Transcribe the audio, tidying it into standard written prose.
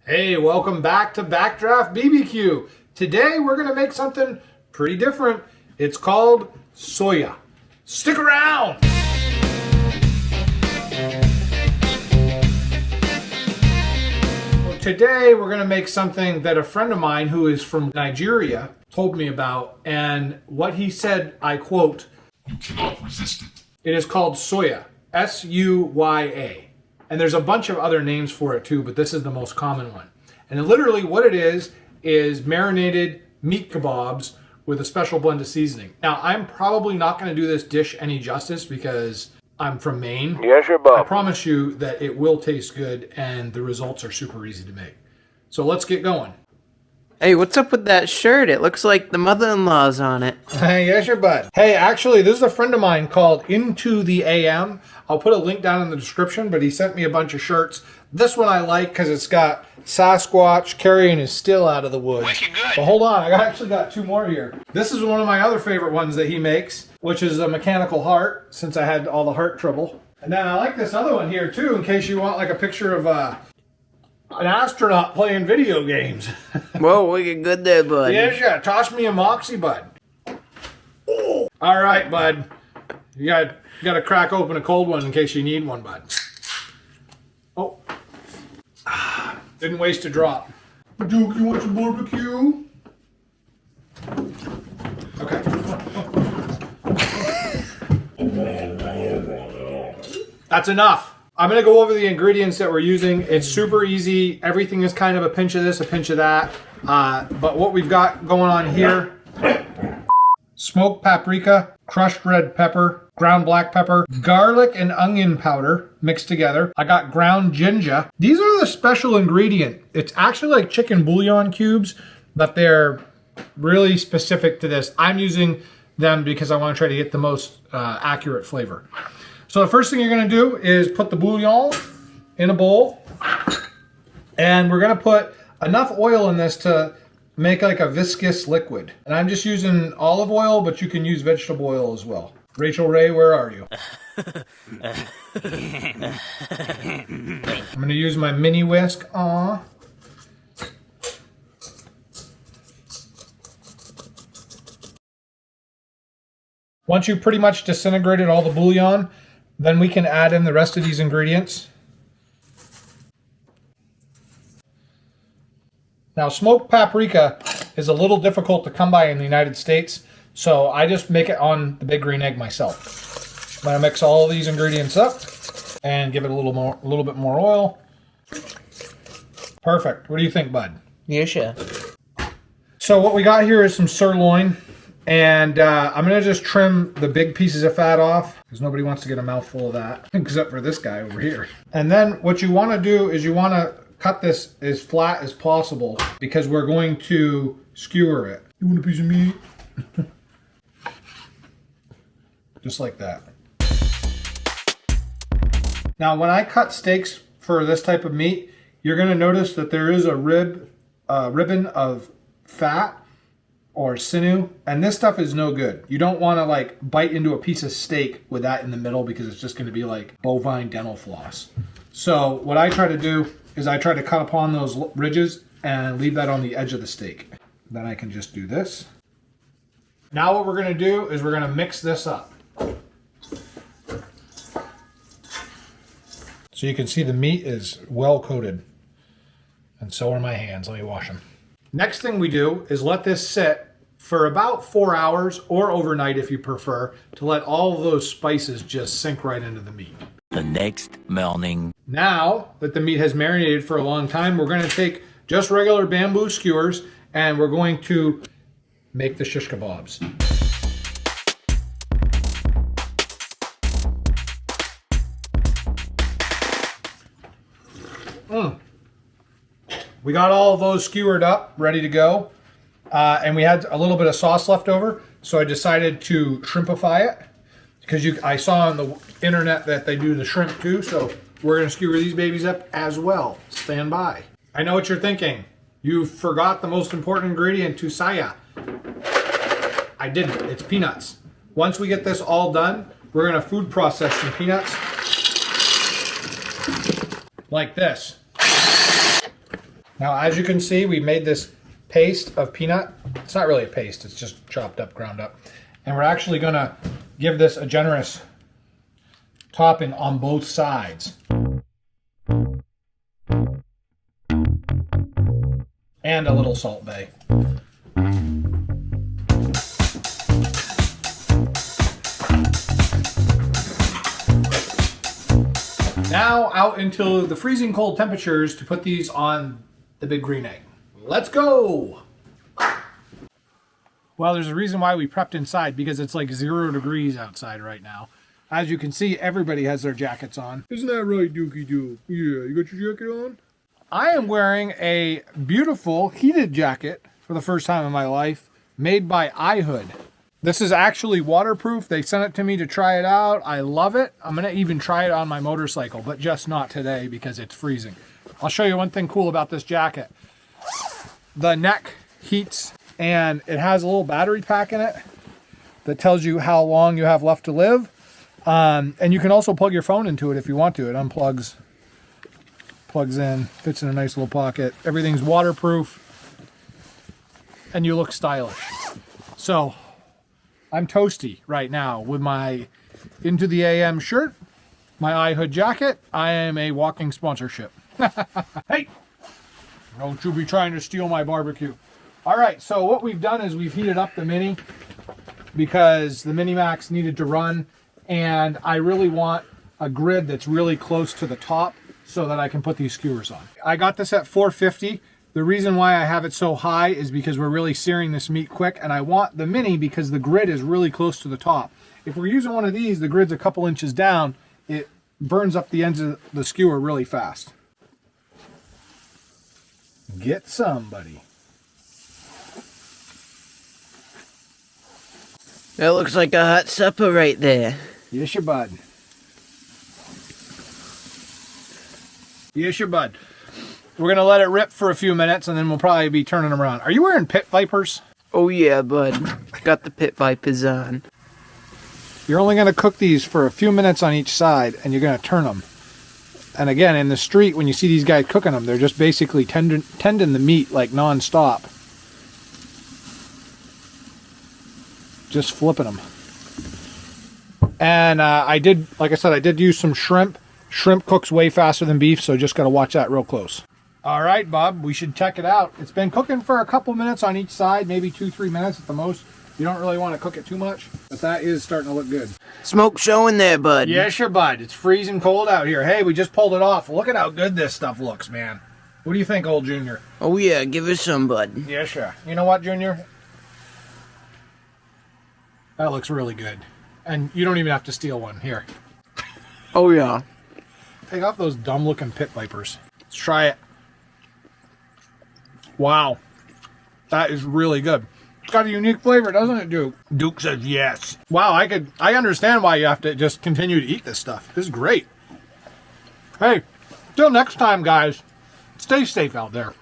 Hey, welcome back to Backdraft BBQ. Today we're going to make something pretty different. It's called Suya. Stick around! Well, today we're going to make something that a friend of mine who is from Nigeria told me about, and what he said, I quote, "You cannot resist it." It is called Suya. S-U-Y-A. And there's a bunch of other names for it too, but this is the most common one. And literally what it is marinated meat kebabs with a special blend of seasoning. Now, I'm probably not going to do this dish any justice because I'm from Maine. Yes, your bub. I promise you that it will taste good and the results are super easy to make. So let's get going. Hey, what's up with that shirt? It looks like the mother-in-law's on it. Hey, yes, your bud. Hey, actually, this is a friend of mine called Into the AM. I'll put a link down in the description, but he sent me a bunch of shirts. This one I like because it's got Sasquatch carrying his still out of the woods. Wicked good. But hold on, I actually got two more here. This is one of my other favorite ones that he makes, which is a mechanical heart, since I had all the heart trouble. And then I like this other one here, too, in case you want like a picture of an astronaut playing video games. Whoa, wicked good there, bud. Yeah, toss me a Moxie, bud. Oh. All right, bud. You got to crack open a cold one in case you need one, bud. Oh. Didn't waste a drop. Duke, you want some barbecue? Okay. That's enough. I'm going to go over the ingredients that we're using. It's super easy. Everything is kind of a pinch of this, a pinch of that. But what we've got going on here, smoked paprika, crushed red pepper, ground black pepper, garlic and onion powder mixed together. I got ground ginger. These are the special ingredient. It's actually like chicken bouillon cubes, but they're really specific to this. I'm using them because I want to try to get the most accurate flavor. So the first thing you're going to do is put the bouillon in a bowl, and we're going to put enough oil in this to make like a viscous liquid. And I'm just using olive oil, but you can use vegetable oil as well. Rachel Ray, where are you? I'm going to use my mini whisk. Aww. Once you've pretty much disintegrated all the bouillon, then we can add in the rest of these ingredients. Now, smoked paprika is a little difficult to come by in the United States, so I just make it on the big green egg myself. I'm gonna mix all of these ingredients up and give it a little bit more oil. Perfect. What do you think, bud? Yeah, sure. So what we got here is some sirloin. And I'm going to just trim the big pieces of fat off because nobody wants to get a mouthful of that except for this guy over here. And then what you want to do is you want to cut this as flat as possible because we're going to skewer it. You want a piece of meat? Just like that. Now when I cut steaks for this type of meat, you're going to notice that there is a ribbon of fat or sinew, and this stuff is no good. You don't want to like bite into a piece of steak with that in the middle because it's just going to be like bovine dental floss. So what I try to do is I try to cut upon those ridges and leave that on the edge of the steak. Then I can just do this. Now what we're going to do is we're going to mix this up. So you can see the meat is well coated, and so are my hands. Let me wash them. Next thing we do is let this sit for about 4 hours or overnight if you prefer, to let all of those spices just sink right into the meat. The next morning. Now that the meat has marinated for a long time, we're going to take just regular bamboo skewers and we're going to make the shish kebabs. We got all of those skewered up, ready to go. And we had a little bit of sauce left over, so I decided to shrimpify it because I saw on the internet that they do the shrimp too, so we're going to skewer these babies up as well. Stand by. I know what you're thinking. You forgot the most important ingredient to Suya. I didn't. It's peanuts. Once we get this all done, we're going to food process some peanuts like this. Now, as you can see, we made this paste of peanut. It's not really a paste, it's just chopped up, ground up. And we're actually gonna give this a generous topping on both sides. And a little Salt Bae. Now out into the freezing cold temperatures to put these on the big green egg. Let's go! Well, there's a reason why we prepped inside, because it's like 0 degrees outside right now. As you can see, everybody has their jackets on. Isn't that right, Dookie Doo? Yeah, you got your jacket on? I am wearing a beautiful heated jacket for the first time in my life, made by iHood. This is actually waterproof. They sent it to me to try it out. I love it. I'm gonna even try it on my motorcycle, but just not today because it's freezing. I'll show you one thing cool about this jacket. The neck heats, and it has a little battery pack in it that tells you how long you have left to live. And you can also plug your phone into it if you want to. It unplugs, plugs in, fits in a nice little pocket. Everything's waterproof, and you look stylish. So I'm toasty right now with my Into the AM shirt, my iHood jacket. I am a walking sponsorship. Hey, don't you be trying to steal my barbecue. All right, so what we've done is we've heated up the Mini because the Mini Max needed to run, and I really want a grid that's really close to the top so that I can put these skewers on. I got this at 450. The reason why I have it so high is because we're really searing this meat quick, and I want the Mini because the grid is really close to the top. If we're using one of these, the grid's a couple inches down, it burns up the ends of the skewer really fast. Get some, buddy. That looks like a hot supper right there. Yes, your bud. Yes, your bud. We're going to let it rip for a few minutes, and then we'll probably be turning them around. Are you wearing pit vipers? Oh yeah, bud. Got the pit vipers on. You're only going to cook these for a few minutes on each side, and you're going to turn them. And again, in the street, when you see these guys cooking them, they're just basically tending the meat like non-stop. Just flipping them. And I did, like I said, I did use some shrimp. Shrimp cooks way faster than beef, so just got to watch that real close. All right, Bob, we should check it out. It's been cooking for a couple minutes on each side, maybe 2-3 minutes at the most. You don't really want to cook it too much, but that is starting to look good. Smoke showing there, bud. Yes, your bud. It's freezing cold out here. Hey, we just pulled it off. Look at how good this stuff looks, man. What do you think, old Junior? Oh yeah, give us some, bud. Yeah, sure. You know what, Junior? That looks really good. And you don't even have to steal one. Here. Oh yeah. Take off those dumb-looking pit vipers. Let's try it. Wow. That is really good. It's got a unique flavor, doesn't it, Duke? Duke says yes. Wow, I understand why you have to just continue to eat this stuff. This is great. Hey, till next time, guys. Stay safe out there.